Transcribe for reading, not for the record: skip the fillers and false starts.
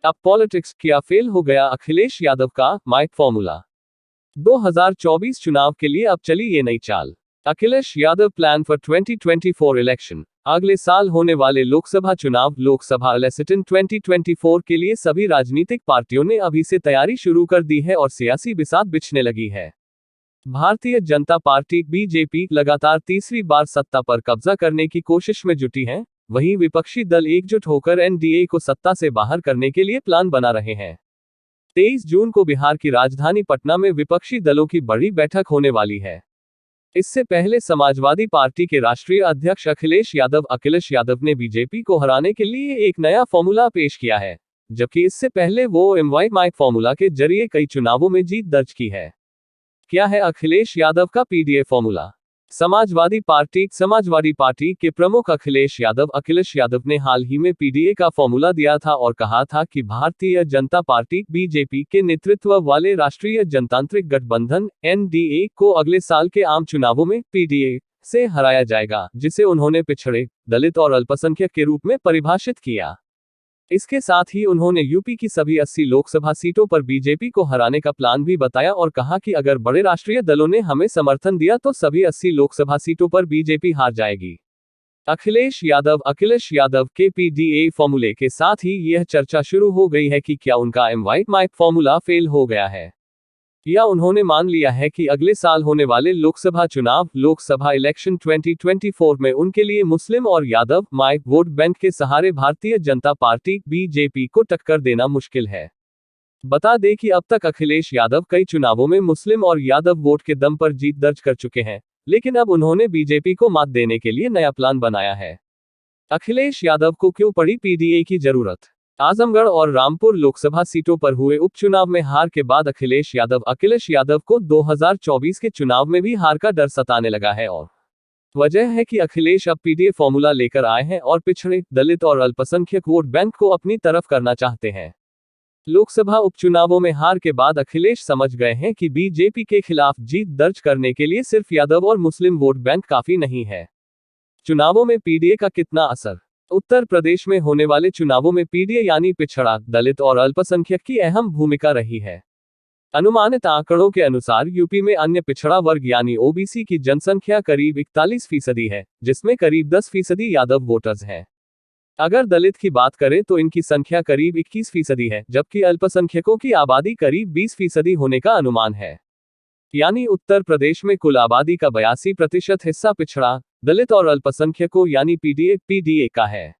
अब पॉलिटिक्स क्या फेल हो गया अखिलेश यादव का माइक फॉर्मूला। 2024 चुनाव के लिए अब चली ये नई चाल। Akhilesh Yadav plan for 2024 election. अगले साल होने वाले लोकसभा चुनाव लोकसभा इलेक्शन 2024 के लिए सभी राजनीतिक पार्टियों ने अभी से तैयारी शुरू कर दी है और सियासी बिसात बिछने लगी है। भारतीय जनता पार्टी बीजेपी लगातार तीसरी बार सत्ता पर कब्जा करने की कोशिश में जुटी है, वहीं विपक्षी दल एकजुट होकर एनडीए को सत्ता से बाहर करने के लिए प्लान बना रहे हैं। 23 जून को बिहार की राजधानी पटना में विपक्षी दलों की बड़ी बैठक होने वाली है। इससे पहले समाजवादी पार्टी के राष्ट्रीय अध्यक्ष अखिलेश यादव ने बीजेपी को हराने के लिए एक नया फॉर्मूला पेश किया है, जबकि इससे पहले वो एमवाई माइक फॉर्मूला के जरिए कई चुनावों में जीत दर्ज की है। क्या है अखिलेश यादव का पीडीए फॉर्मूला? समाजवादी पार्टी के प्रमुख अखिलेश यादव ने हाल ही में पीडीए का फॉर्मूला दिया था और कहा था कि भारतीय जनता पार्टी बीजेपी के नेतृत्व वाले राष्ट्रीय जनतांत्रिक गठबंधन एनडीए को अगले साल के आम चुनावों में पीडीए से हराया जाएगा, जिसे उन्होंने पिछड़े, दलित और अल्पसंख्यक के रूप में परिभाषित किया। इसके साथ ही उन्होंने यूपी की सभी 80 लोकसभा सीटों पर बीजेपी को हराने का प्लान भी बताया और कहा कि अगर बड़े राष्ट्रीय दलों ने हमें समर्थन दिया तो सभी 80 लोकसभा सीटों पर बीजेपी हार जाएगी। अखिलेश यादव के पीडीए फॉर्मूले के साथ ही यह चर्चा शुरू हो गई है कि क्या उनका एमवाई माइक फॉर्मूला फेल हो गया है, या उन्होंने मान लिया है कि अगले साल होने वाले लोकसभा इलेक्शन 2024 में उनके लिए मुस्लिम और यादव माइक वोट बैंक के सहारे भारतीय जनता पार्टी बीजेपी को टक्कर देना मुश्किल है। बता दें कि अब तक अखिलेश यादव कई चुनावों में मुस्लिम और यादव वोट के दम पर जीत दर्ज कर चुके हैं, लेकिन अब उन्होंने बीजेपी को मात देने के लिए नया प्लान बनाया है। अखिलेश यादव को क्यों पड़ी पीडीए की जरूरत? आजमगढ़ और रामपुर लोकसभा सीटों पर हुए उपचुनाव में हार के बाद अखिलेश यादव को 2024 के चुनाव में भी हार का डर सताने लगा है और वजह है कि अखिलेश अब पीडीए फॉर्मूला लेकर आए हैं और पिछड़े, दलित और अल्पसंख्यक वोट बैंक को अपनी तरफ करना चाहते हैं। लोकसभा उपचुनावों में हार के बाद अखिलेश समझ गए हैं कि बीजेपी के खिलाफ जीत दर्ज करने के लिए सिर्फ यादव और मुस्लिम वोट बैंक काफी नहीं है। चुनावों में पीडीए का कितना असर? उत्तर प्रदेश में होने वाले चुनावों में पीडीए यानी पिछड़ा, दलित और अल्पसंख्यक की अहम भूमिका रही है। अनुमानित आंकड़ों के अनुसार यूपी में अन्य पिछड़ा वर्ग यानी ओबीसी की जनसंख्या करीब 41% है, जिसमें करीब 10% यादव वोटर्स हैं। अगर दलित की बात करें तो इनकी संख्या करीब 21% है, जबकि अल्पसंख्यकों की आबादी करीब 20% होने का अनुमान है। यानी उत्तर प्रदेश में कुल आबादी का 82% हिस्सा पिछड़ा, दलित और अल्पसंख्यकों यानी पीडीए का है।